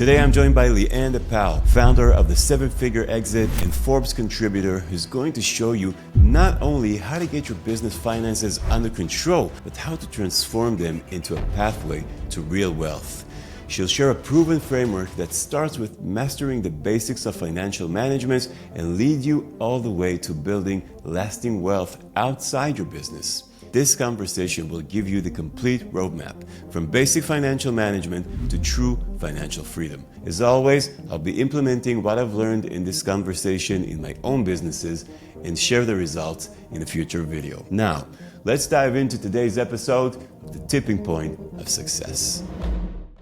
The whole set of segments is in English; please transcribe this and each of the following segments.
Today I'm joined by Lien, founder of the 7-Figure Exit and Forbes contributor, who's going to show you not only how to get your business finances under control, but how to transform them into a pathway to real wealth. She'll share a proven framework that starts with mastering the basics of financial management and lead you all the way to building lasting wealth outside your business. This conversation will give you the complete roadmap from basic financial management to true financial freedom. As always, I'll be implementing what I've learned in this conversation in my own businesses and share the results in a future video. Now, let's dive into today's episode of The Tipping Point of Success.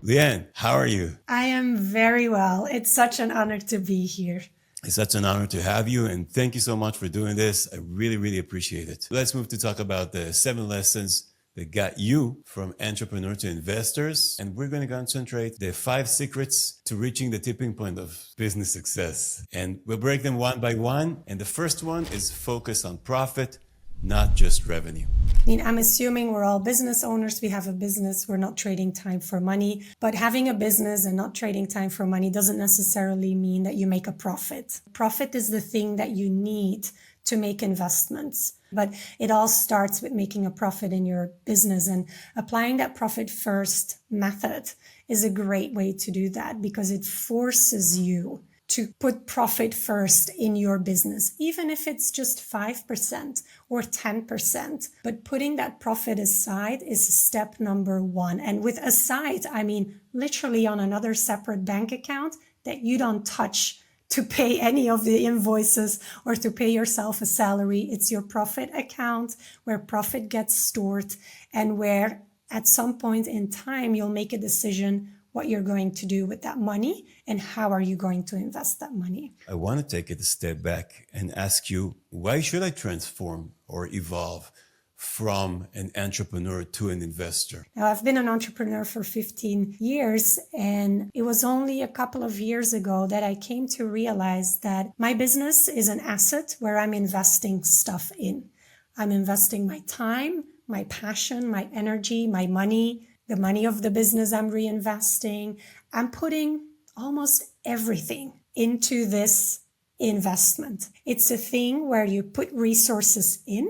Lien, how are you? I am very well. It's such an honor to be here. It's such an honor to have you, and thank you so much for doing this. I really appreciate it. Let's move to talk about the 7 lessons that got you from entrepreneur to investors. And we're going to concentrate the 5 secrets to reaching the tipping point of business success. And we'll break them one by one. And the first one is focus on profit, not just revenue. I'm assuming we're all business owners. We have a business. We're not trading time for money. But having a business and not trading time for money doesn't necessarily mean that you make a profit. Profit is the thing that you need to make investments. But it all starts with making a profit in your business, and applying that profit first method is a great way to do that because it forces you to put profit first in your business, even if it's just 5% or 10%. But putting that profit aside is step number 1. And with aside, I mean literally on another separate bank account that you don't touch to pay any of the invoices or to pay yourself a salary. It's your profit account where profit gets stored and where at some point in time you'll make a decision what you're going to do with that money and how are you going to invest that money. I want to take it a step back and ask you, why should I transform or evolve from an entrepreneur to an investor? Now, I've been an entrepreneur for 15 years, and it was only a couple of years ago that I came to realize that my business is an asset where I'm investing stuff in. I'm investing my time, my passion, my energy, my money, the money of the business I'm reinvesting. I'm putting almost everything into this investment. It's a thing where you put resources in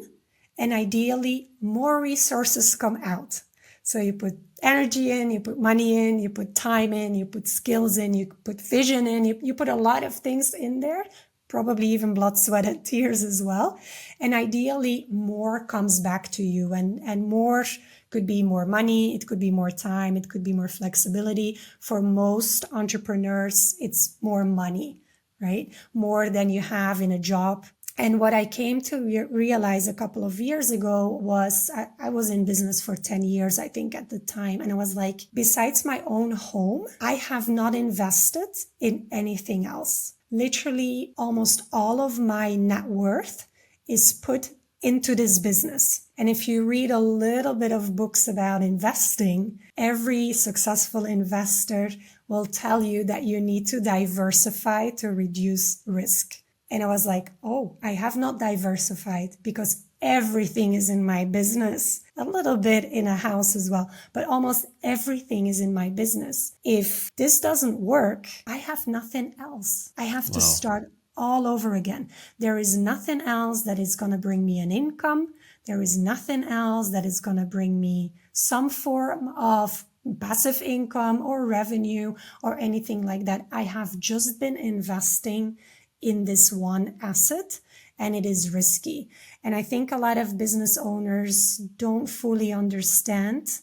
and ideally more resources come out. So you put energy in, you put money in, you put time in, you put skills in, you put vision in, you put a lot of things in there, probably even blood, sweat, and tears as well. And ideally more comes back to you, and more could be more money, it could be more time, it could be more flexibility. For most entrepreneurs, it's more money, right? More than you have in a job. And what I came to realize a couple of years ago was I was in business for 10 years, I think, at the time. And I was like, besides my own home, I have not invested in anything else. Literally, almost all of my net worth is put into this business. And if you read a little bit of books about investing, every successful investor will tell you that you need to diversify to reduce risk. And I was like, oh, I have not diversified because everything is in my business. A little bit in a house as well, but almost everything is in my business. If this doesn't work, I have nothing else. I have to start all over again. There is nothing else that is going to bring me an income. There is nothing else that is going to bring me some form of passive income or revenue or anything like that. I have just been investing in this one asset, and it is risky. And I think a lot of business owners don't fully understand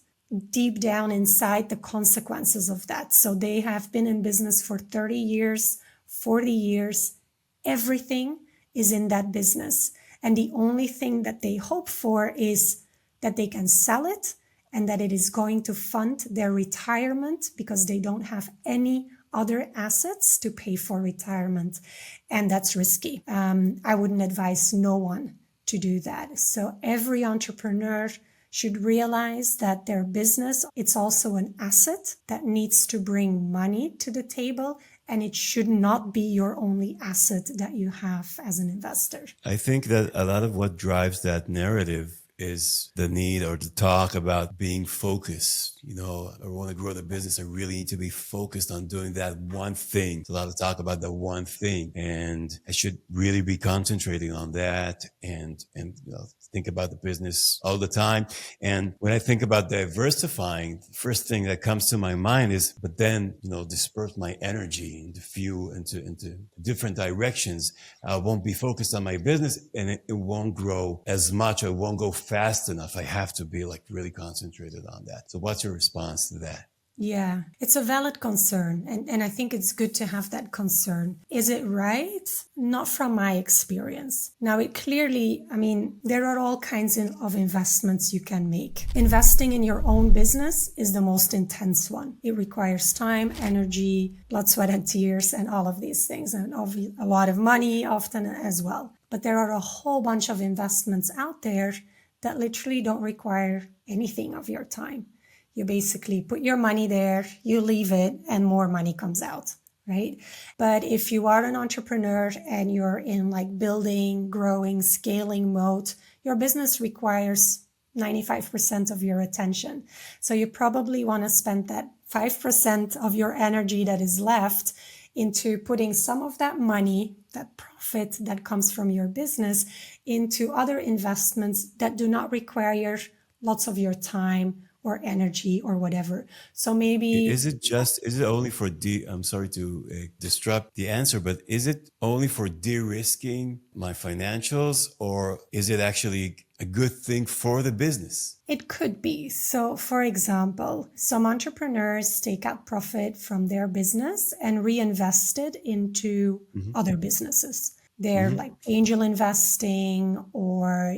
deep down inside the consequences of that. So they have been in business for 30 years, 40 years. Everything is in that business. And the only thing that they hope for is that they can sell it and that it is going to fund their retirement because they don't have any other assets to pay for retirement. And that's risky. I wouldn't advise no one to do that. So every entrepreneur should realize that their business, it's also an asset that needs to bring money to the table, and it should not be your only asset that you have as an investor. I think that a lot of what drives that narrative is the need or the talk about being focused. I want to grow the business. I really need to be focused on doing that one thing. It's a lot of talk about the one thing, and I should really be concentrating on that and think about the business all the time. And when I think about diversifying, the first thing that comes to my mind is, but then, disperse my energy into different directions. I won't be focused on my business, and it won't grow as much, or it won't go fast enough. I have to be really concentrated on that. So what's your response to that? Yeah, it's a valid concern. And I think it's good to have that concern. Is it right? Not from my experience. Now, there are all kinds of investments you can make. Investing in your own business is the most intense one. It requires time, energy, blood, sweat, and tears, and all of these things, and a lot of money often as well. But there are a whole bunch of investments out there that literally don't require anything of your time. You basically put your money there, you leave it, and more money comes out, right? But if you are an entrepreneur and you're in building, growing, scaling mode, your business requires 95% of your attention. So you probably want to spend that 5% of your energy that is left into putting some of that money, that profit that comes from your business, into other investments that do not require lots of your time or energy or whatever. So maybe... Is it only for I'm sorry to disrupt the answer, but is it only for de-risking my financials, or is it actually a good thing for the business? It could be. So for example, some entrepreneurs take out profit from their business and reinvest it into other businesses. They're angel investing or,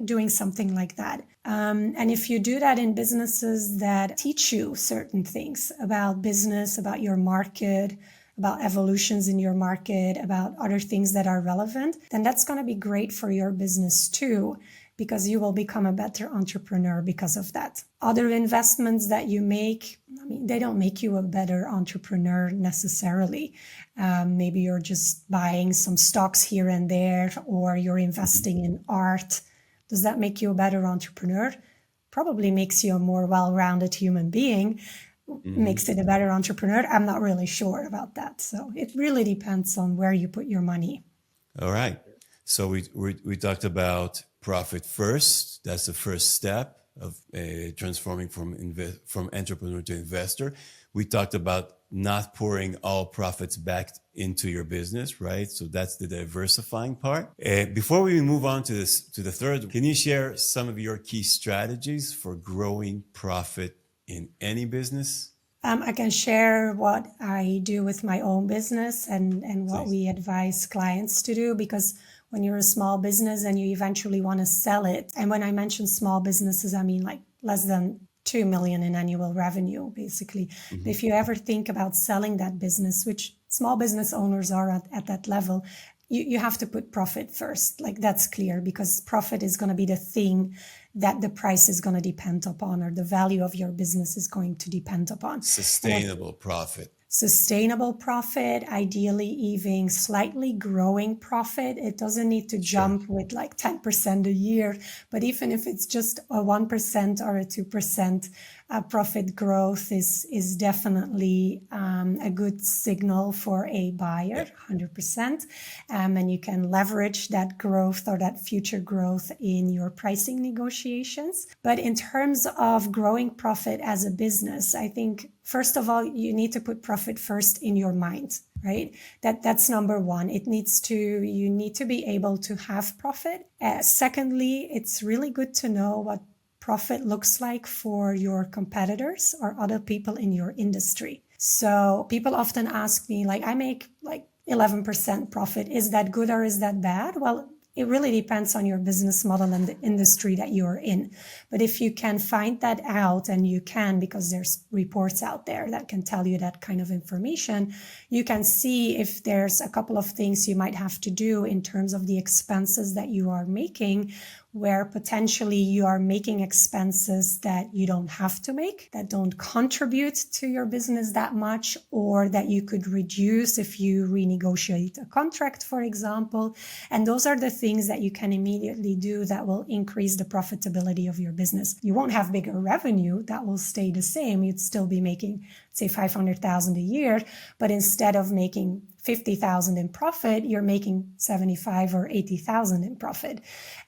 doing something like that. And if you do that in businesses that teach you certain things about business, about your market, about evolutions in your market, about other things that are relevant, then that's going to be great for your business too, because you will become a better entrepreneur because of that. Other investments that you make, they don't make you a better entrepreneur necessarily. Maybe you're just buying some stocks here and there, or you're investing in art. Does that make you a better entrepreneur? Probably makes you a more well-rounded human being. Makes it a better entrepreneur? I'm not really sure about that. So it really depends on where you put your money. All right. So we talked about profit first. That's the first step of transforming from entrepreneur to investor. We talked about not pouring all profits back into your business, right? So that's the diversifying part. Before we move on to the third, can you share some of your key strategies for growing profit in any business? I can share what I do with my own business and what we advise clients to do, because when you're a small business and you eventually want to sell it, and when I mention small businesses, I mean less than 2 million in annual revenue, basically. If you ever think about selling that business, which small business owners are at that level, you have to put profit first. That's clear, because profit is going to be the thing that the price is going to depend upon, or the value of your business is going to depend upon. Sustainable profit. Sustainable profit, ideally even slightly growing profit. It doesn't need to jump with 10% a year, but even if it's just a 1% or a 2% profit growth is definitely a good signal for a buyer, 100%. And you can leverage that growth or that future growth in your pricing negotiations. But in terms of growing profit as a business, I think, first of all, you need to put profit first in your mind, right? That's number one. You need to be able to have profit. Secondly, it's really good to know what profit looks like for your competitors or other people in your industry. So people often ask me, I make 11% profit. Is that good or is that bad? Well, it really depends on your business model and the industry that you're in. But if you can find that out, and you can, because there's reports out there that can tell you that kind of information, you can see if there's a couple of things you might have to do in terms of the expenses that you are making, where potentially you are making expenses that you don't have to make, that don't contribute to your business that much, or that you could reduce if you renegotiate a contract, for example. And those are the things that you can immediately do that will increase the profitability of your business. You won't have bigger revenue, that will stay the same. You'd still be making, say, 500,000 a year, but instead of making 50,000 in profit, you're making 75 or 80,000 in profit.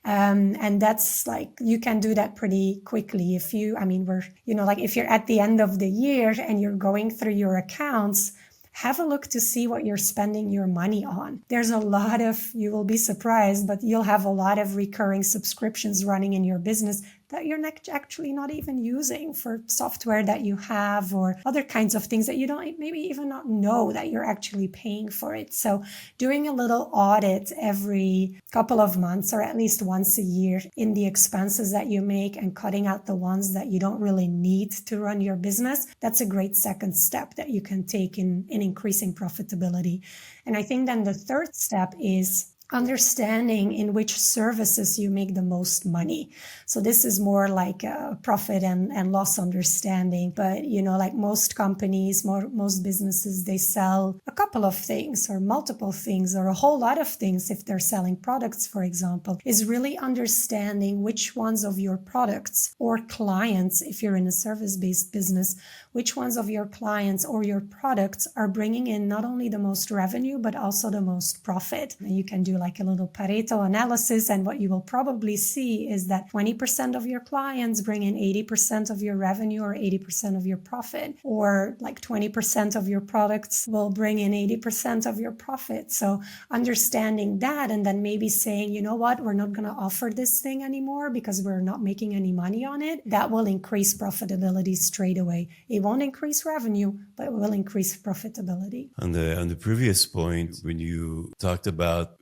And that's like, you can do that pretty quickly. If you, I mean, like if you're at the end of the year and you're going through your accounts, have a look to see what you're spending your money on. There's a lot of, you will be surprised, but you'll have a lot of recurring subscriptions running in your business that you're actually not even using, for software that you have or other kinds of things that you don't maybe even not know that you're actually paying for it. So doing a little audit every couple of months or at least once a year in the expenses that you make and cutting out the ones that you don't really need to run your business, that's a great second step that you can take in increasing profitability. And I think then the third step is understanding in which services you make the most money. So this is more like a profit and loss understanding. But, like most companies, most businesses, they sell a couple of things or multiple things or a whole lot of things if they're selling products, for example, is really understanding which ones of your products or clients, if you're in a service-based business, which ones of your clients or your products are bringing in not only the most revenue, but also the most profit. And you can do like a little Pareto analysis, and what you will probably see is that 20% of your clients bring in 80% of your revenue or 80% of your profit, or like 20% of your products will bring in 80% of your profit. So understanding that, and then maybe saying, you know what, we're not going to offer this thing anymore because we're not making any money on it, that will increase profitability straight away. It won't increase revenue, but it will increase profitability. On the previous point, when you talked about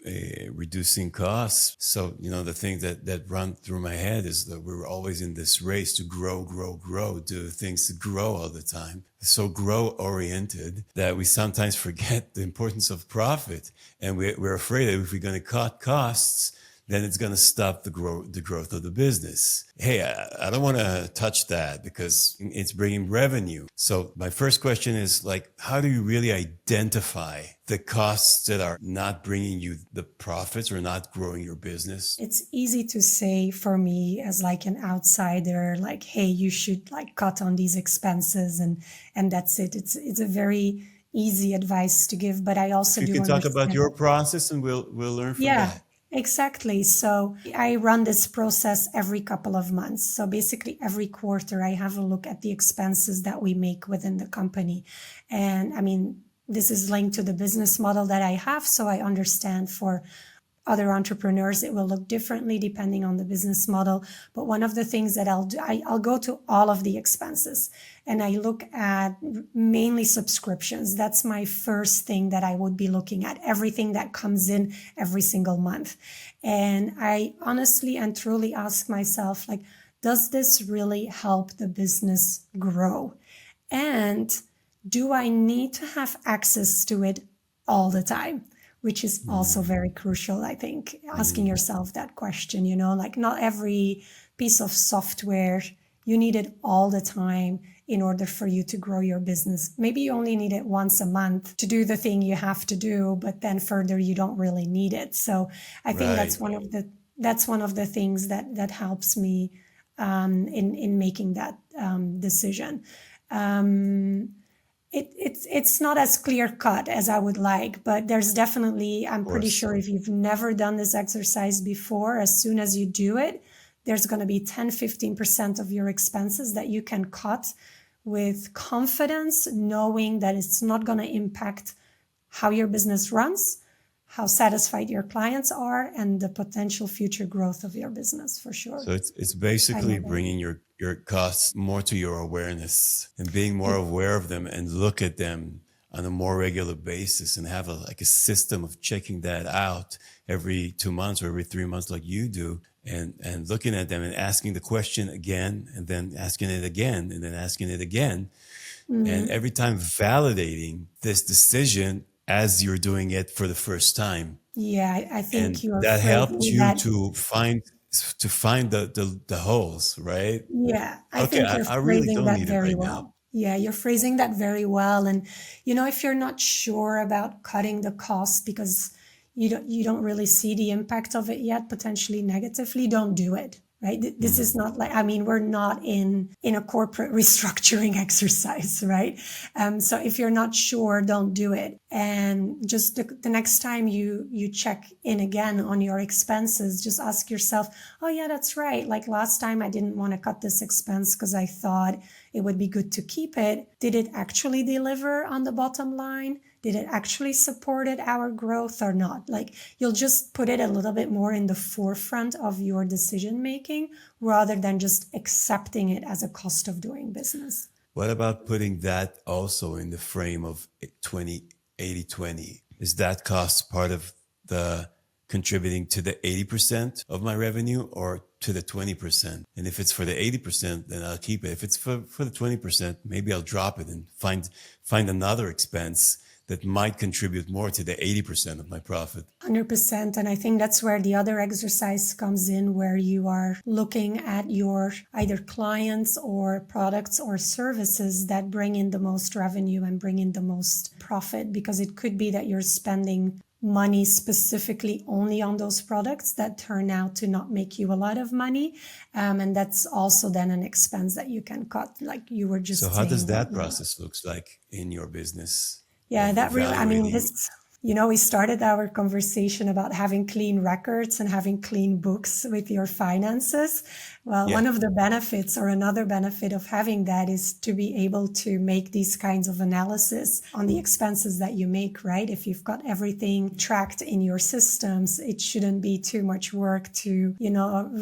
reducing costs, so the thing that run through my head is that we're always in this race to grow, do things to grow all the time. So grow oriented that we sometimes forget the importance of profit, and we're afraid that if we're going to cut costs, then it's going to stop the growth of the business. Hey, I don't want to touch that because it's bringing revenue. So my first question is like, how do you really identify the costs that are not bringing you the profits or not growing your business? It's easy to say for me as like an outsider, like, hey, you should like cut on these expenses and that's it. It's a very easy advice to give, but I also You do can talk understand. about your process and we'll learn from Yeah. that. Exactly. So I run this process every couple of months. So basically every quarter I have a look at the expenses that we make within the company. And I mean, this is linked to the business model that I have. So I understand for other entrepreneurs, it will look differently depending on the business model. But one of the things that I'll do, I'll go to all of the expenses and I look at mainly subscriptions. That's my first thing that I would be looking at, everything that comes in every single month. And I honestly and truly ask myself, like, does this really help the business grow? And do I need to have access to it all the time? Which is also very crucial, I think, asking yourself that question, like not every piece of software, you need it all the time in order for you to grow your business. Maybe you only need it once a month to do the thing you have to do, but then further you don't really need it. So I think that's one of the things that helps me in making that decision. It's not as clear cut as I would like, but there's definitely, I'm pretty sure if you've never done this exercise before, as soon as you do it, there's going to be 10-15% of your expenses that you can cut with confidence, knowing that it's not going to impact how your business runs, how satisfied your clients are, and the potential future growth of your business, for sure. So it's basically bringing your costs more to your awareness and being more aware of them and look at them on a more regular basis and have a system of checking that out every 2 months or every 3 months like you do, and looking at them and asking the question again and then asking it again and then asking it again. And every time validating this decision as you're doing it for the first time. Yeah, I think and that helped you to find to find the holes, right? Yeah, I Okay, think you're I really phrasing don't that need it very right now. well. Yeah, you're phrasing that very well. And if you're not sure about cutting the cost because you don't really see the impact of it yet, potentially negatively, don't do it. Right? This is Mhm. not like, I mean, we're not in a corporate restructuring exercise, right? So if you're not sure, don't do it. And just the next time you check in again on your expenses, just ask yourself, oh yeah, that's right. Like last time I didn't want to cut this expense because I thought it would be good to keep it. Did it actually deliver on the bottom line? Did it actually supported our growth or not? Like you'll just put it a little bit more in the forefront of your decision making rather than just accepting it as a cost of doing business. What about putting that also in the frame of 20, 80, 20? Is that cost part of the contributing to the 80% of my revenue or to the 20%? And if it's for the 80%, then I'll keep it. If it's for the 20%, maybe I'll drop it and find another expense that might contribute more to the 80% of my profit. 100%. And I think that's where the other exercise comes in, where you are looking at your either clients or products or services that bring in the most revenue and bring in the most profit, because it could be that you're spending money specifically only on those products that turn out to not make you a lot of money. And that's also then an expense that you can cut, like you were So just how does saying right that now. process looks like in your business Yeah, of that really, I mean, evaluating? we started our conversation about having clean records and having clean books with your finances. Well, Yeah. one of the benefits or another benefit of having that is to be able to make these kinds of analysis on the expenses that you make, right? If you've got everything tracked in your systems, it shouldn't be too much work to,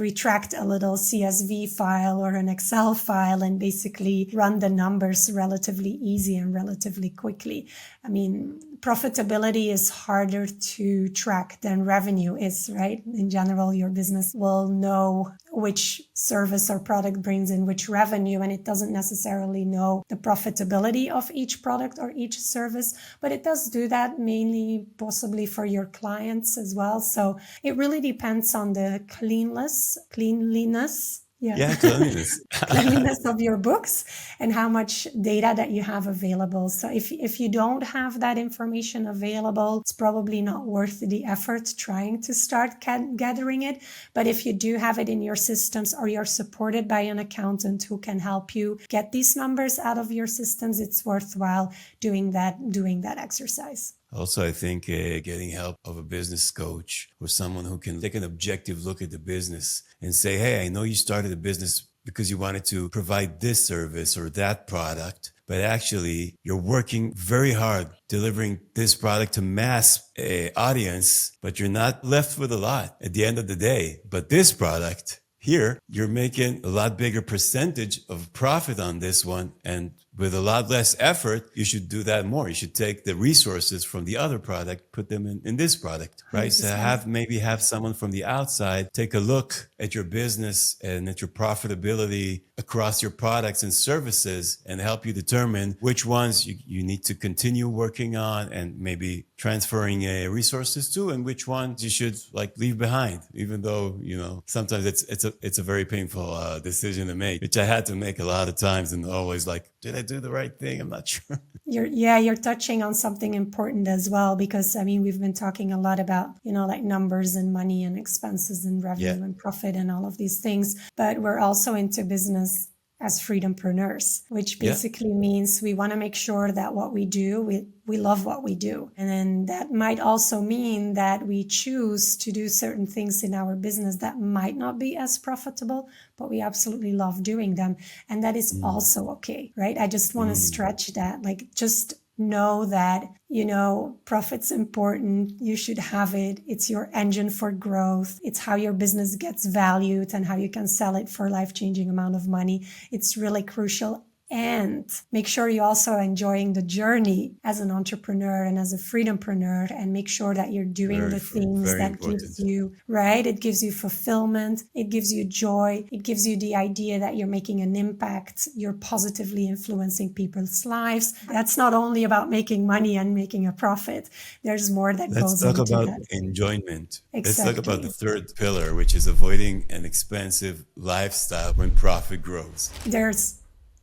retract a little CSV file or an Excel file and basically run the numbers relatively easy and relatively quickly. I mean, profitability is harder to track than revenue is, right? In general, your business will know which service or product brings in which revenue, and it doesn't necessarily know the profitability of each product or each service, but it does do that mainly possibly for your clients as well. So it really depends on the cleanliness. Yeah. Yeah, cleanliness. Cleanliness of your books and how much data that you have available. So if you don't have that information available, it's probably not worth the effort trying to start gathering it. But if you do have it in your systems or you're supported by an accountant who can help you get these numbers out of your systems, it's worthwhile doing that exercise. Also, I think getting help of a business coach or someone who can take an objective look at the business and say, hey, I know you started a business because you wanted to provide this service or that product, but actually you're working very hard delivering this product to mass audience, but you're not left with a lot at the end of the day. But this product here, you're making a lot bigger percentage of profit on this one. And with a lot less effort, you should do that more. You should take the resources from the other product, put them in this product, right? So 100%. have someone from the outside take a look at your business and at your profitability across your products and services and help you determine which ones you need to continue working on and maybe transferring resources to, and which ones you should like leave behind, even though, sometimes it's a very painful decision to make, which I had to make a lot of times and always like, did I do the right thing? I'm not sure. You're touching on something important as well, because I mean, we've been talking a lot about, like numbers and money and expenses and Yeah. revenue and profit and all of these things, but we're also into business as freedompreneurs, which Yeah. basically means we want to make sure that what we do, we love what we do. And then that might also mean that we choose to do certain things in our business that might not be as profitable, but we absolutely love doing them. And that is also okay, right? I just want to stretch that, like just know that, profit's important. You should have it. It's your engine for growth. It's how your business gets valued and how you can sell it for a life-changing amount of money. It's really crucial. and make sure you're also enjoying the journey as an entrepreneur and as a freedompreneur, and make sure that you're doing the things Very that gives important. you, right? It gives you fulfillment. It gives you joy. It gives you the idea that you're making an impact. You're positively influencing people's lives. That's not only about making money and making a profit. There's more that Let's goes talk into about that. enjoyment. Let's talk about the Exactly. third pillar, which is avoiding an expensive lifestyle when profit grows. There's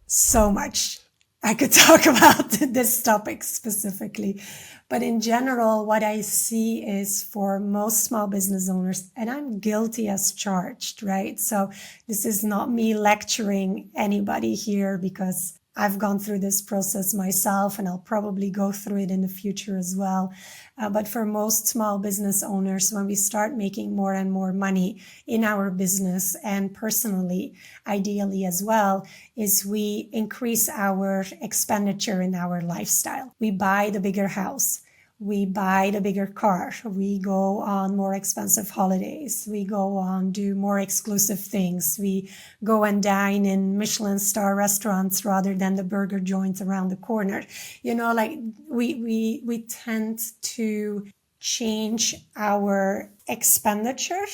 so much I could talk about this topic specifically. But in general, what I see is for most small business owners, and I'm guilty as charged, right? So this is not me lecturing anybody here, because I've gone through this process myself, and I'll probably go through it in the future as well. But for most small business owners, when we start making more and more money in our business and personally, ideally as well, is we increase our expenditure in our lifestyle. We buy the bigger house. We buy the bigger car. We go on more expensive holidays. We go on do more exclusive things. We go and dine in Michelin star restaurants rather than the burger joints around the corner. Like we tend to change our expenditure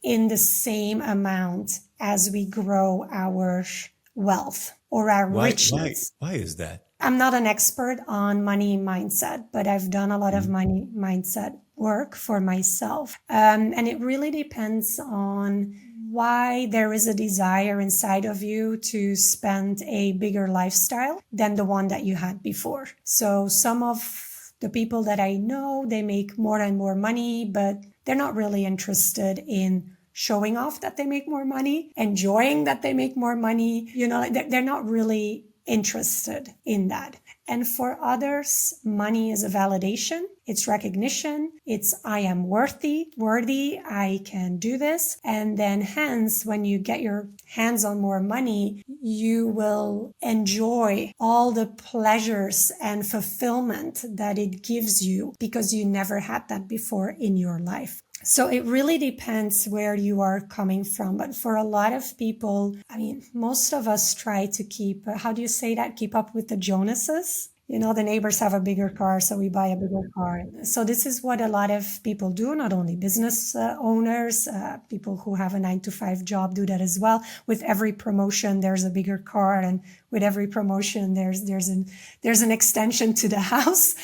in the same amount as we grow our wealth or our richness. Why is that? I'm not an expert on money mindset, but I've done a lot of Mhm. money mindset work for myself. And it really depends on why there is a desire inside of you to spend a bigger lifestyle than the one that you had before. So some of the people that I know, they make more and more money, but they're not really interested in showing off that they make more money, enjoying that they make more money. They're not really interested in that. And for others, money is a validation. It's recognition. It's I am worthy, I can do this. And then hence, when you get your hands on more money, you will enjoy all the pleasures and fulfillment that it gives you because you never had that before in your life. So it really depends where you are coming from. But for a lot of people, most of us try to keep, how do you say that? Keep up with the Jonases. The neighbors have a bigger car, so we buy a bigger car. So this is what a lot of people do, not only business owners, people who have a 9-to-5 job do that as well. With every promotion, there's a bigger car, and with every promotion, there's an extension to the house,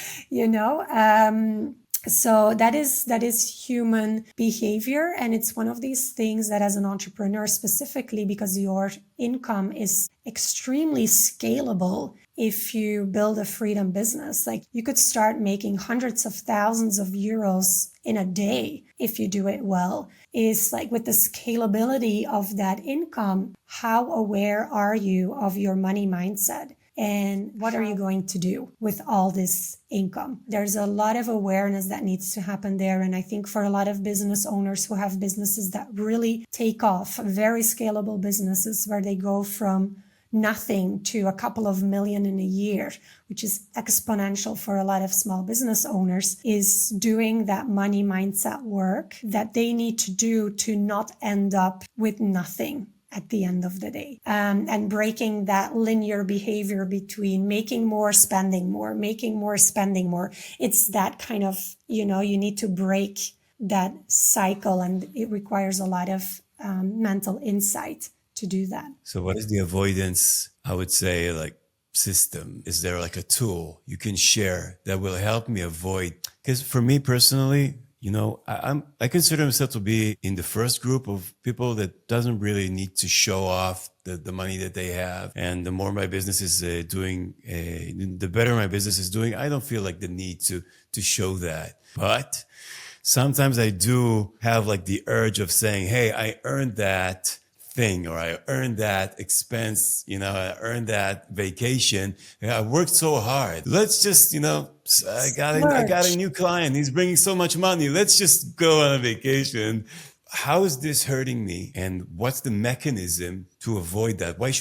So that is human behavior. And it's one of these things that as an entrepreneur specifically, because your income is extremely scalable, if you build a freedom business, like you could start making hundreds of thousands of euros in a day if you do it well. Is like with the scalability of that income, how aware are you of your money mindset? And what are you going to do with all this income? There's a lot of awareness that needs to happen there. And I think for a lot of business owners who have businesses that really take off, very scalable businesses where they go from nothing to a couple of million in a year, which is exponential for a lot of small business owners, is doing that money mindset work that they need to do to not end up with nothing at the end of the day, and breaking that linear behavior between making more, spending more, making more, spending more. It's that kind of, you need to break that cycle, and it requires a lot of mental insight to do that. So what is the avoidance, I would say, like system? Is there like a tool you can share that will help me avoid? Because for me personally, I consider myself to be in the first group of people that doesn't really need to show off the money that they have. And the more my business is doing, the better my business is doing. I don't feel like the need to show that. But sometimes I do have like the urge of saying, hey, I earned that thing, or I earned that expense, I earned that vacation. I worked so hard. Let's just, I got a new client. He's bringing so much money. Let's just go on a vacation. How is this hurting me? And what's the mechanism to avoid that? What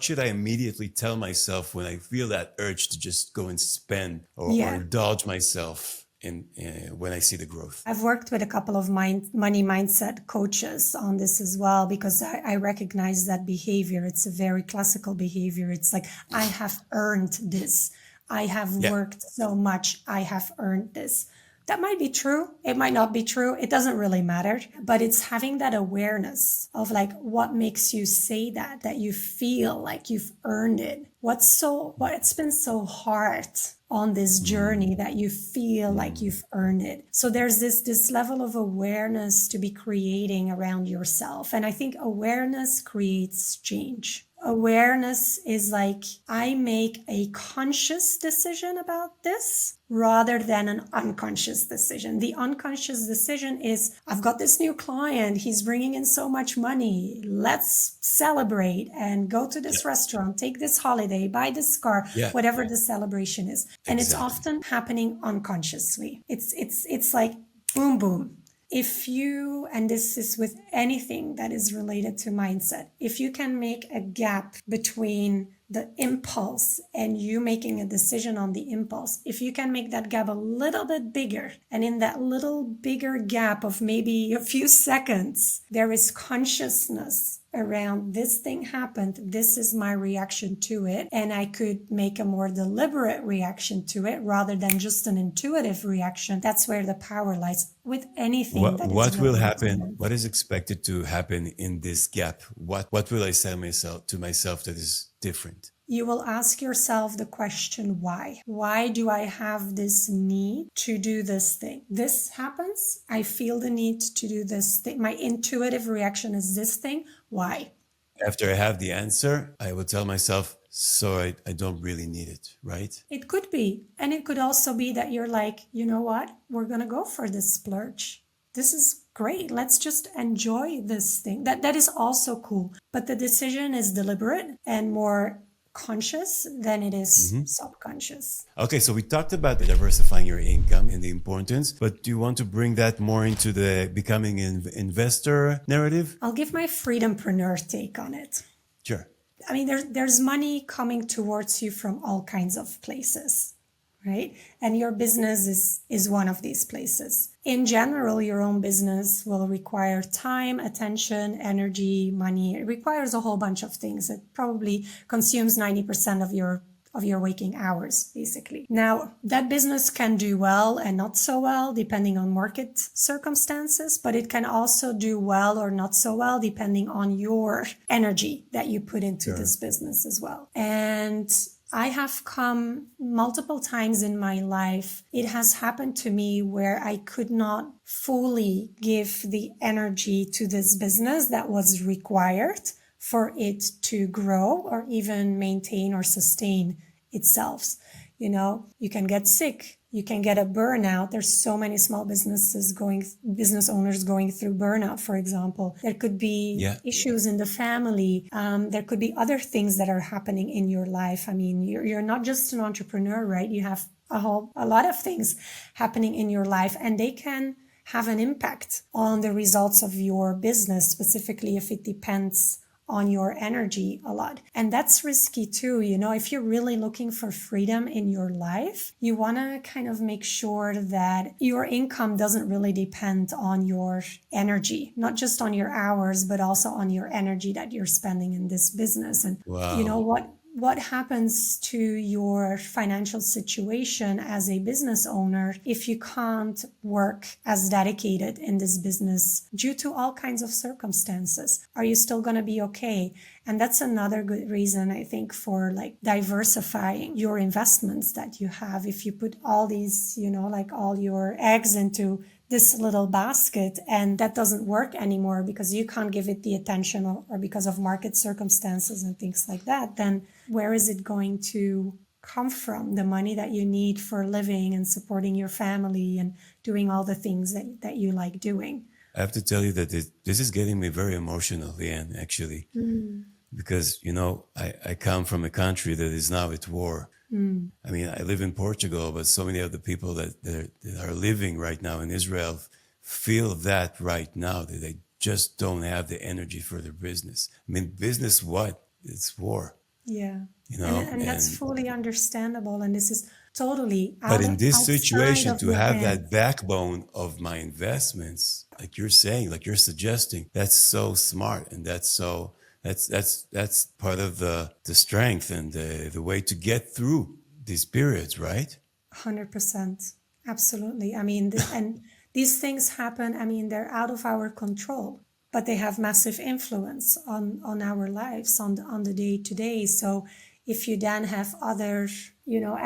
should I immediately tell myself when I feel that urge to just go and spend or indulge myself? when I see the growth. I've worked with a couple of money mindset coaches on this as well, because I recognize that behavior. It's a very classical behavior. It's like, I have earned this. I have worked so much. I have earned this. That might be true. It might not be true. It doesn't really matter. But it's having that awareness of like, what makes you say that you feel like you've earned it. What's been so hard on this journey that you feel like you've earned it. So there's this level of awareness to be creating around yourself. And I think awareness creates change. Awareness is like, I make a conscious decision about this rather than an unconscious decision. The unconscious decision is, I've got this new client. He's bringing in so much money. Let's celebrate and go to this restaurant, take this holiday, buy this car, whatever the celebration is. And it's often happening unconsciously. It's like boom, boom. If you, and this is with anything that is related to mindset, if you can make a gap between the impulse and you making a decision on the impulse, if you can make that gap a little bit bigger, and in that little bigger gap of maybe a few seconds, there is consciousness around, this thing happened, this is my reaction to it, and I could make a more deliberate reaction to it rather than just an intuitive reaction. That's where the power lies with anything. What will happen? What is expected to happen in this gap? What will I say to myself that is different? You will ask yourself the question, why? Why do I have this need to do this thing? This happens. I feel the need to do this thing. My intuitive reaction is this thing. Why? After I have the answer, I will tell myself, so I don't really need it, right? It could be. And it could also be that you're like, you know what? We're going to go for this splurge. This is great. Let's just enjoy this thing. That is also cool. But the decision is deliberate and more conscious than it is subconscious. Okay, so we talked about diversifying your income and the importance, but do you want to bring that more into the becoming an investor narrative? I'll give my freedompreneur take on it. Sure. I mean, there's money coming towards you from all kinds of places, right? And your business is one of these places. In general, your own business will require time, attention, energy, money. It requires a whole bunch of things. It probably consumes 90% of your waking hours, basically. Now, that business can do well and not so well, depending on market circumstances, but it can also do well or not so well, depending on your energy that you put into this business as well. And I have come multiple times in my life. It has happened to me where I could not fully give the energy to this business that was required for it to grow or even maintain or sustain itself. You know, you can get sick. You can get a burnout. There's so many small business owners going through burnout, for example. There could be issues in the family. There could be other things that are happening in your life. I mean, you're not just an entrepreneur, right? You have a lot of things happening in your life, and they can have an impact on the results of your business, specifically if it depends on your energy a lot. And that's risky too. You know, if you're really looking for freedom in your life, you want to kind of make sure that your income doesn't really depend on your energy, not just on your hours, but also on your energy that you're spending in this business. And you know what happens to your financial situation as a business owner if you can't work as dedicated in this business due to all kinds of circumstances? Are you still going to be okay? And that's another good reason, I think, for like diversifying your investments that you have. If you put all these, you know, like all your eggs into this little basket and that doesn't work anymore because you can't give it the attention or because of market circumstances and things like that, then where is it going to come from? The money that you need for living and supporting your family and doing all the things that you like doing. I have to tell you that this is getting me very emotional, Lien, actually, because, you know, I come from a country that is now at war. I mean, I live in Portugal, but so many of the people that are living right now in Israel feel that right now, that they just don't have the energy for their business. I mean, business what? It's war. Yeah. you And know, and that's fully understandable. And this is totally but in this outside situation, of to your have hands. that backbone of my investments, like you're saying, like you're suggesting, that's so smart, and that's part of the strength and the way to get through these periods, right? 100%. Absolutely. I mean, and these things happen. I mean, they're out of our control, but they have massive influence on our lives, on the day to day. So if you then have other,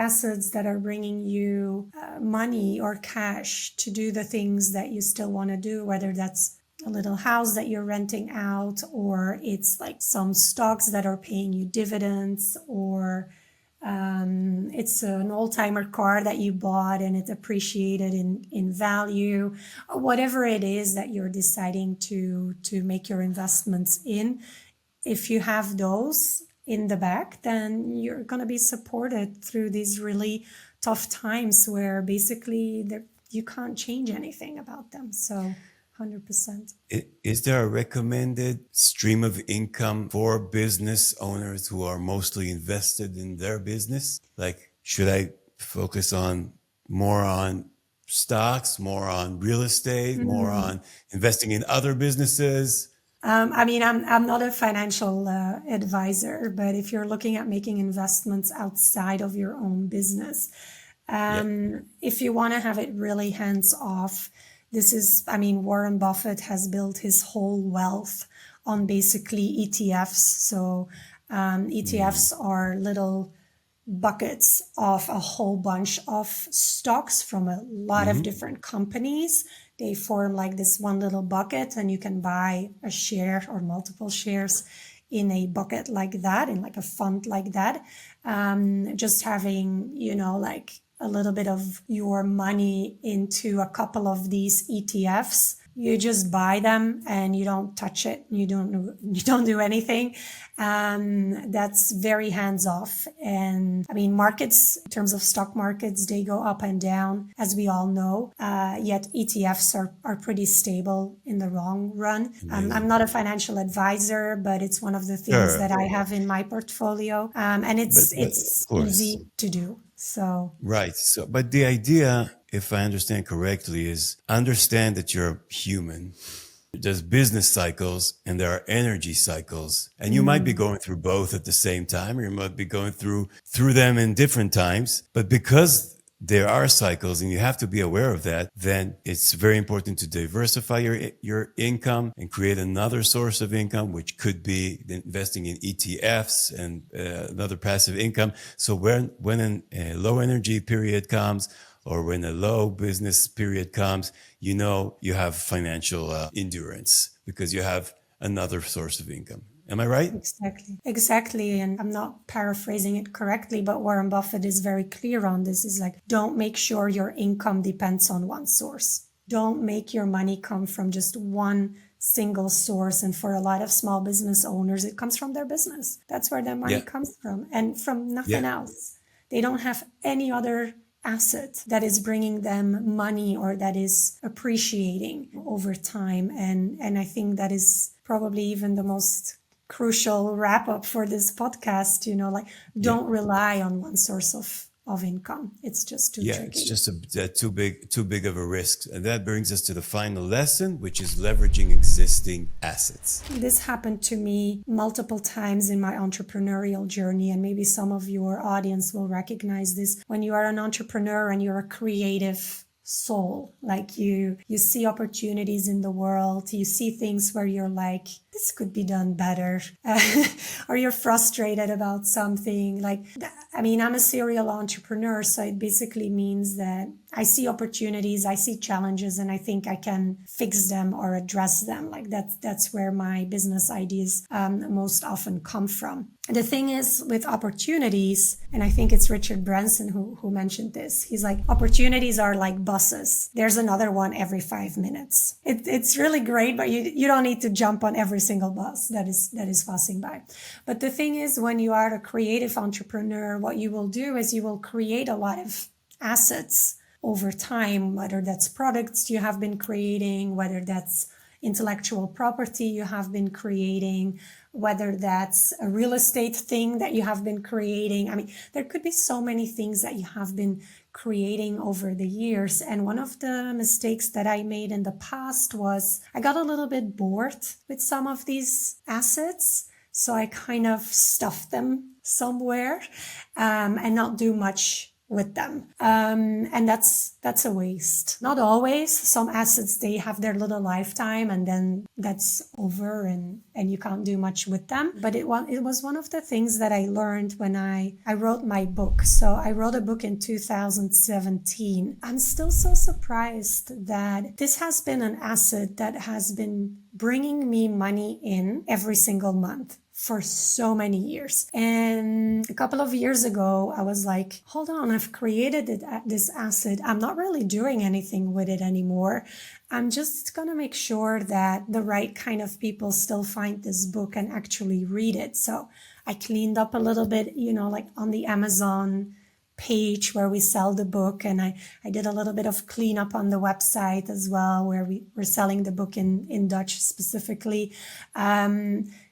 assets that are bringing you money or cash to do the things that you still want to do, whether that's a little house that you're renting out, or it's like some stocks that are paying you dividends, or it's an old timer car that you bought and it appreciated in value. Whatever it is that you're deciding to make your investments in, if you have those in the back, then you're going to be supported through these really tough times where basically you can't change anything about them. So 100%. Is there a recommended stream of income for business owners who are mostly invested in their business? Like, should I focus on more on stocks, more on real estate, more on investing in other businesses? I mean, I'm not a financial advisor, but if you're looking at making investments outside of your own business, Yeah. if you want to have it really hands off, I mean, Warren Buffett has built his whole wealth on basically ETFs. So ETFs are little buckets of a whole bunch of stocks from a lot of different companies. They form like this one little bucket, and you can buy a share or multiple shares in a bucket like that, in like a fund like that. Just having, like a little bit of your money into a couple of these ETFs. You just buy them and you don't touch it. You don't do anything. That's very hands off. And I mean, markets, in terms of stock markets, they go up and down, as we all know. Yet ETFs are pretty stable in the long run. I'm not a financial advisor, but it's one of the things Sure. that I have in my portfolio. And But of it's course. easy to do. So Right. So, but the idea, if I understand correctly, is understand that you're human. There's business cycles and there are energy cycles, and you might be going through both at the same time, or you might be going through them in different times. But because there are cycles and you have to be aware of that, then it's very important to diversify your income and create another source of income, which could be investing in ETFs and another passive income. So when a low energy period comes, or when a low business period comes, you have financial endurance because you have another source of income. Am I right? exactly. Exactly. And I'm not paraphrasing it correctly, but Warren Buffett is very clear on this. Is like, don't make sure your income depends on one source. Don't make your money come from just one single source. And for a lot of small business owners, it comes from their business. That's where their money Yeah. comes from, and from nothing Yeah. else. They don't have any other asset that is bringing them money or that is appreciating over time. And I think that is probably even the most crucial wrap up for this podcast. Like, Yeah. don't rely on one source of income. It's just too Yeah, it's tricky. just too big of a risk. And that brings us to the final lesson, which is leveraging existing assets. This happened to me multiple times in my entrepreneurial journey, and maybe some of your audience will recognize this. When you are an entrepreneur and you're a creative soul, like you see opportunities in the world, you see things where you're like, this could be done better, or you're frustrated about something. Like, I mean, I'm a serial entrepreneur, so it basically means that I see opportunities, I see challenges, and I think I can fix them or address them. Like that's where my business ideas most often come from. The thing is with opportunities, and I think it's Richard Branson who mentioned this. He's like, opportunities are like buses. There's another one every 5 minutes. It's really great, but you don't need to jump on every single bus that is passing by. But the thing is, when you are a creative entrepreneur, what you will do is you will create a lot of assets over time, whether that's products you have been creating, whether that's intellectual property you have been creating, whether that's a real estate thing that you have been creating. I mean, there could be so many things that you have been creating over the years. And one of the mistakes that I made in the past was I got a little bit bored with some of these assets. So I kind of stuffed them somewhere and not do much with them. And that's a waste. Not always. Some assets, they have their little lifetime and then that's over and you can't do much with them. But it was one of the things that I learned when I wrote my book. So I wrote a book in 2017. I'm still so surprised that this has been an asset that has been bringing me money in every single month for so many years. And a couple of years ago, I was like, hold on, I've created this asset. I'm not really doing anything with it anymore. I'm just going to make sure that the right kind of people still find this book and actually read it. So I cleaned up a little bit, like on the Amazon page where we sell the book. And I did a little bit of cleanup on the website as well, where we're selling the book in Dutch specifically.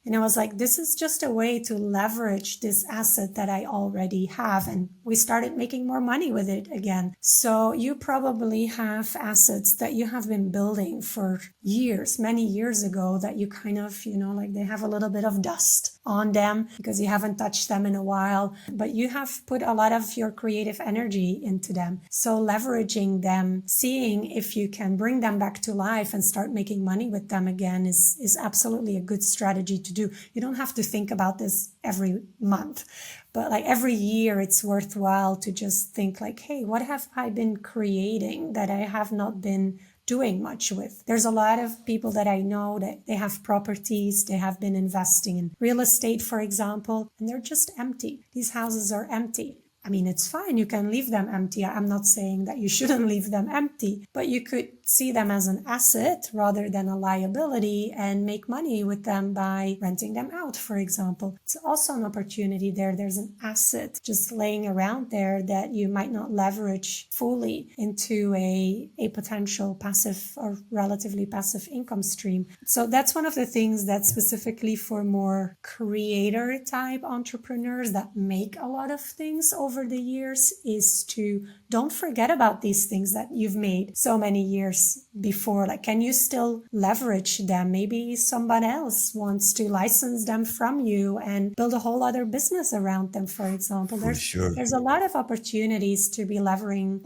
And I was like, this is just a way to leverage this asset that I already have. And we started making more money with it again. So you probably have assets that you have been building for years, many years ago, that you kind of, like they have a little bit of dust on them because you haven't touched them in a while, but you have put a lot of your creative energy into them. So leveraging them, seeing if you can bring them back to life and start making money with them again is absolutely a good strategy to do. You don't have to think about this every month, but like every year it's worthwhile to just think like, hey, what have I been creating that I have not been doing much with? There's a lot of people that I know that they have properties, they have been investing in real estate, for example, and they're just empty. These houses are empty. I mean, it's fine. You can leave them empty. I'm not saying that you shouldn't leave them empty, but you could see them as an asset rather than a liability and make money with them by renting them out, for example. It's also an opportunity there. There's an asset just laying around there that you might not leverage fully into a potential passive or relatively passive income stream. So that's one of the things that specifically for more creator type entrepreneurs that make a lot of things over the years is to don't forget about these things that you've made so many years before. Like, can you still leverage them? Maybe someone else wants to license them from you and build a whole other business around them, for example. There's a lot of opportunities to be leveraging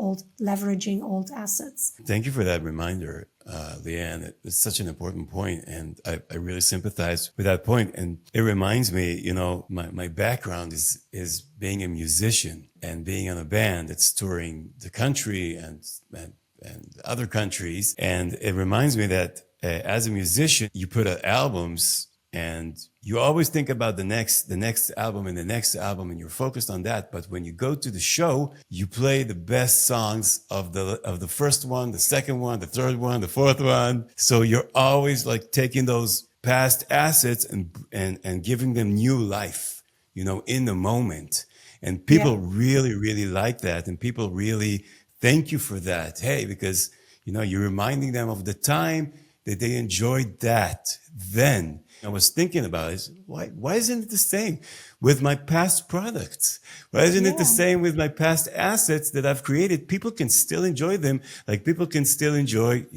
old assets. Thank you for that reminder, Lien. It's such an important point, and I really sympathize with that point. And it reminds me, my background is being a musician and being in a band that's touring the country and other countries. And it reminds me that as a musician, you put out albums and you always think about the next album and the next album, and you're focused on that. But when you go to the show, you play the best songs of the first one, the second one, the third one, the fourth one. So you're always like taking those past assets and giving them new life, in the moment. And people really, really like that. And people really thank you for that. Hey, because, you're reminding them of the time that they enjoyed that then. I was thinking about it. Why isn't it the same with my past products? Why isn't it the same with my past assets that I've created? People can still enjoy them. Like people can still enjoy,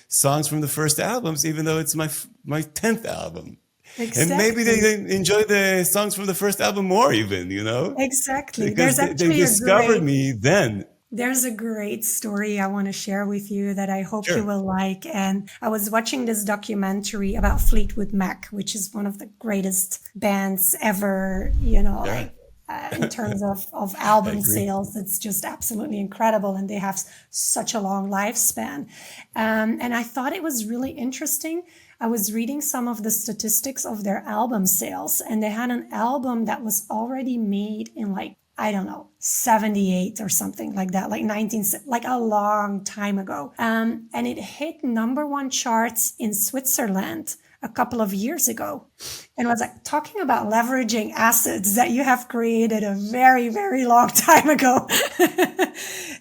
songs from the first albums, even though it's my 10th album. Exactly. And maybe they enjoy the songs from the first album more even, Exactly. Because they discovered me then. There's a great story I want to share with you that I hope you will like. And I was watching this documentary about Fleetwood Mac, which is one of the greatest bands ever, in terms of album sales. It's just absolutely incredible. And they have such a long lifespan. And I thought it was really interesting. I was reading some of the statistics of their album sales, and they had an album that was already made in 78 or something like that, like a long time ago. And it hit #1 charts in Switzerland a couple of years ago. And I was like, talking about leveraging assets that you have created a very, very long time ago.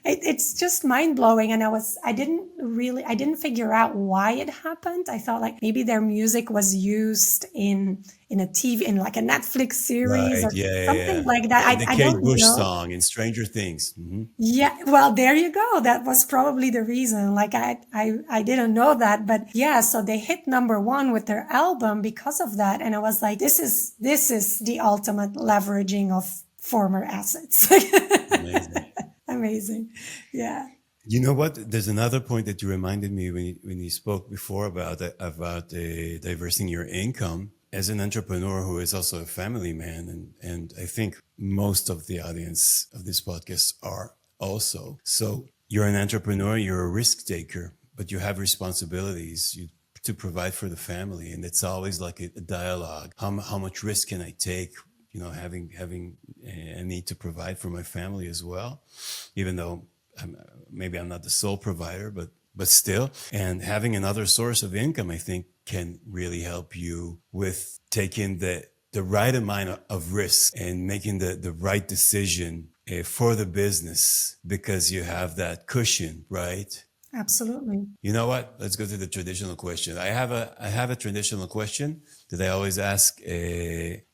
it's just mind blowing. And I didn't figure out why it happened. I thought like maybe their music was used in a TV, in like a Netflix series Right. or Yeah. Yeah. something Yeah. like that. And the I Kate don't Bush know. song in Stranger Things. Yeah, well, there you go. That was probably the reason. Like I didn't know that, but yeah, so they hit number one with their album because of that. And I was like, this is the ultimate leveraging of former assets. Amazing. Amazing. Yeah. You know what? There's another point that you reminded me when you spoke before about diversing your income as an entrepreneur who is also a family man, and I think most of the audience of this podcast are also. So you're an entrepreneur, you're a risk taker, but you have responsibilities to provide for the family, and it's always like a dialogue. How much risk can I take? You know, having a need to provide for my family as well, even though maybe I'm not the sole provider, but still. And having another source of income, I think, can really help you with taking the right amount of risk and making the right decision for the business, because you have that cushion, right? Absolutely. You know what? Let's go to the traditional question. I have a traditional question that I always ask,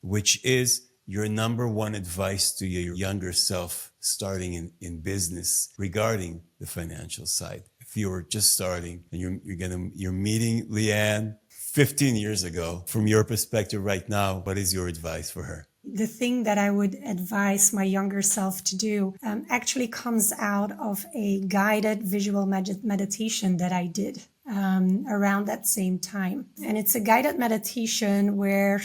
which is your number one advice to your younger self starting in business regarding the financial side. If you were just starting and you're meeting Lien 15 years ago, from your perspective right now, what is your advice for her? The thing that I would advise my younger self to do actually comes out of a guided visual meditation that I did around that same time. And it's a guided meditation where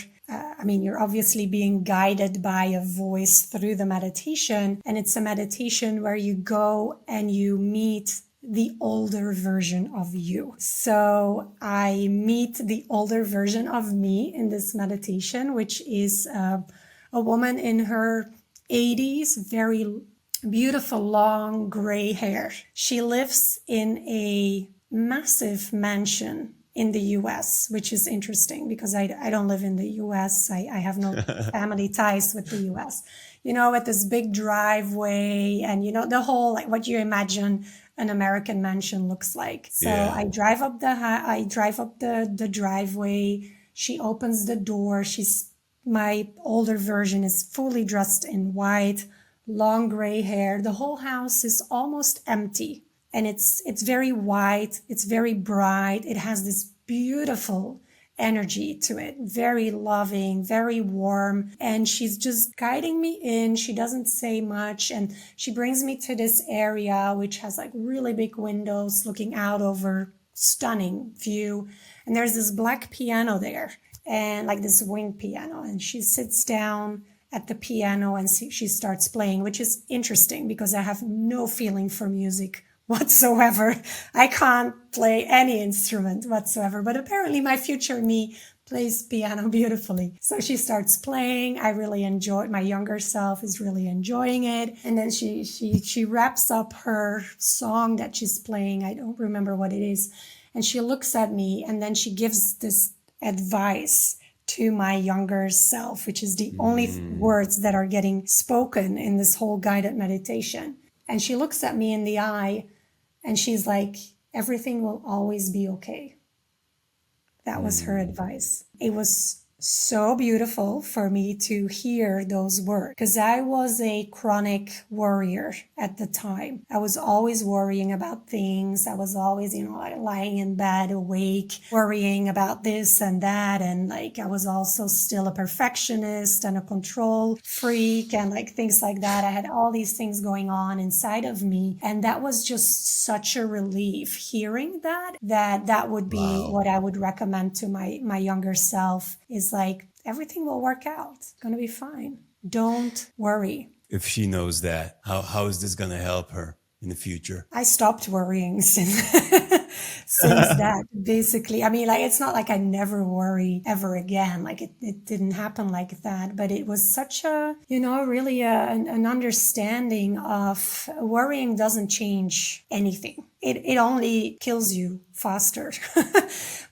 you're obviously being guided by a voice through the meditation. And it's a meditation where you go and you meet the older version of you. So I meet the older version of me in this meditation, which is a woman in her 80s, very beautiful, long gray hair. She lives in a massive mansion in the US, which is interesting because I don't live in the US. I have no family ties with the US. You know, with this big driveway and, you know, the whole, like what you imagine an American mansion looks like. So Yeah. I drive up the driveway. She opens the door. My older version is fully dressed in white, long gray hair. The whole house is almost empty. And it's very white. It's very bright. It has this beautiful energy to it. Very loving, very warm. And she's just guiding me in. She doesn't say much. And she brings me to this area, which has like really big windows looking out over stunning view. And there's this black piano there, and like this wing piano. And she sits down at the piano and she starts playing, which is interesting because I have no feeling for music whatsoever. I can't play any instrument whatsoever, but apparently my future me plays piano beautifully. So she starts playing. I really enjoy, my younger self is really enjoying it. And then she wraps up her song that she's playing. I don't remember what it is. And she looks at me and then she gives this advice to my younger self, which is the only words that are getting spoken in this whole guided meditation. And she looks at me in the eye and she's like, everything will always be okay. That was her advice. It was so beautiful for me to hear those words because I was a chronic worrier at the time. I was always worrying about things. I was always, lying in bed awake, worrying about this and that. And like, I was also still a perfectionist and a control freak and like things like that. I had all these things going on inside of me. And that was just such a relief hearing that would be what I would recommend to my younger self is like, everything will work out. It's going to be fine. Don't worry. If she knows that, how is this going to help her in the future? I stopped worrying since that, basically. I mean, like, it's not like I never worry ever again. Like it didn't happen like that, but it was such a, really an understanding of worrying doesn't change anything. it only kills you faster.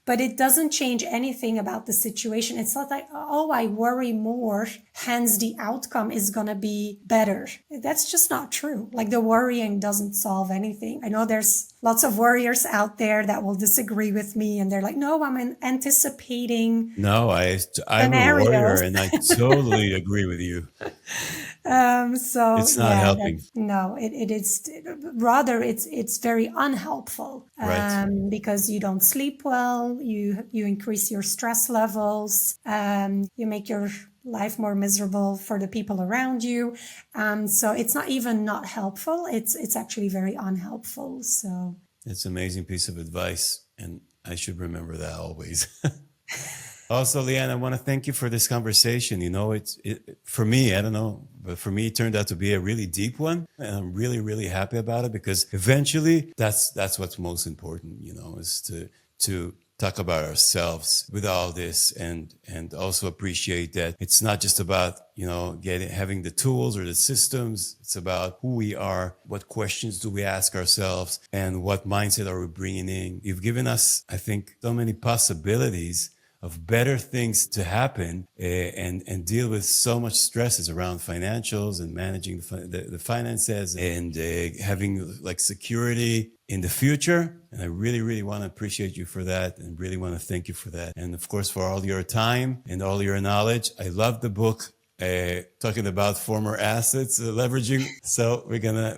But it doesn't change anything about the situation. It's not like, oh, I worry more, hence the outcome is going to be better. That's just not true. Like, the worrying doesn't solve anything. I know there's lots of worriers out there that will disagree with me, and they're like, no, I'm anticipating No, I'm a warrior, scenarios. and I totally agree with you. So It's not yeah, helping. no, it is rather it's very unhelpful, Right. because you don't sleep well, you increase your stress levels, you make your life more miserable for the people around you. So it's not even not helpful. It's actually very unhelpful. So It's an amazing piece of advice, and I should remember that always. Also, Leanne, I want to thank you for this conversation. You know, for me, I don't know, but for me, it turned out to be a really deep one, and I'm really, really happy about it because eventually, that's what's most important. You know, is to talk about ourselves with all this, and also appreciate that it's not just about, you know, having the tools or the systems. It's about who we are, what questions do we ask ourselves, and what mindset are we bringing in. You've given us, I think, so many possibilities of better things to happen, and deal with so much stresses around financials and managing the finances, and having like security in the future. And I really, really want to appreciate you for that, and really want to thank you for that. And of course, for all your time and all your knowledge. I love the book, talking about former assets, leveraging. So we're gonna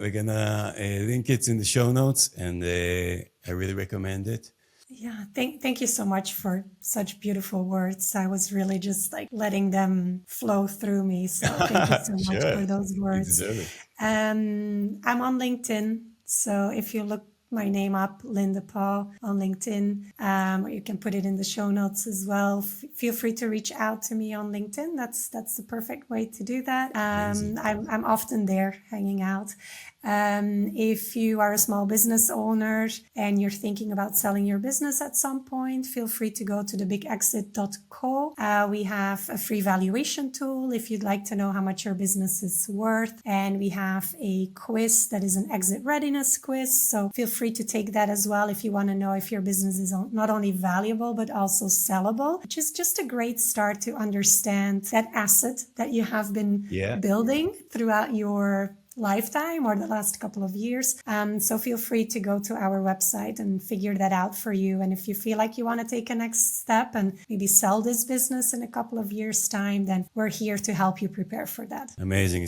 link it in the show notes, and I really recommend it. yeah, thank you so much for such beautiful words. I was really just like letting them flow through me. So thank you so much Sure, for those you words. deserve it. I'm on LinkedIn. So if you look my name up, Linda Paul, on LinkedIn, or you can put it in the show notes as well. Feel free to reach out to me on LinkedIn. That's the perfect way to do that. I'm often there hanging out. If you are a small business owner and you're thinking about selling your business at some point, feel free to go to thebigexit.co. We have a free valuation tool if you'd like to know how much your business is worth. And we have a quiz that is an exit readiness quiz. So feel free to take that as well if you want to know if your business is not only valuable, but also sellable, which is just a great start to understand that asset that you have been building throughout your lifetime or the last couple of years. So feel free to go to our website and figure that out for you. And if you feel like you want to take a next step and maybe sell this business in a couple of years' time, then we're here to help you prepare for that. Amazing.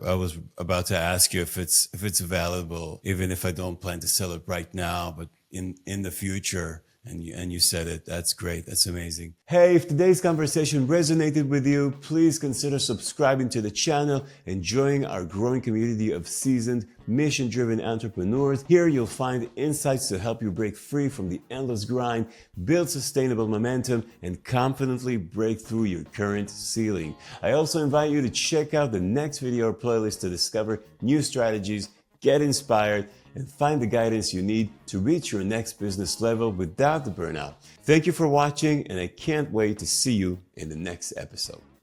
I was about to ask you if it's valuable, even if I don't plan to sell it right now, but in the future. And you said it. That's great. That's amazing. Hey, if today's conversation resonated with you, please consider subscribing to the channel and joining our growing community of seasoned, mission-driven entrepreneurs. Here you'll find insights to help you break free from the endless grind, build sustainable momentum, and confidently break through your current ceiling. I also invite you to check out the next video or playlist to discover new strategies, get inspired, and find the guidance you need to reach your next business level without the burnout. Thank you for watching, and I can't wait to see you in the next episode.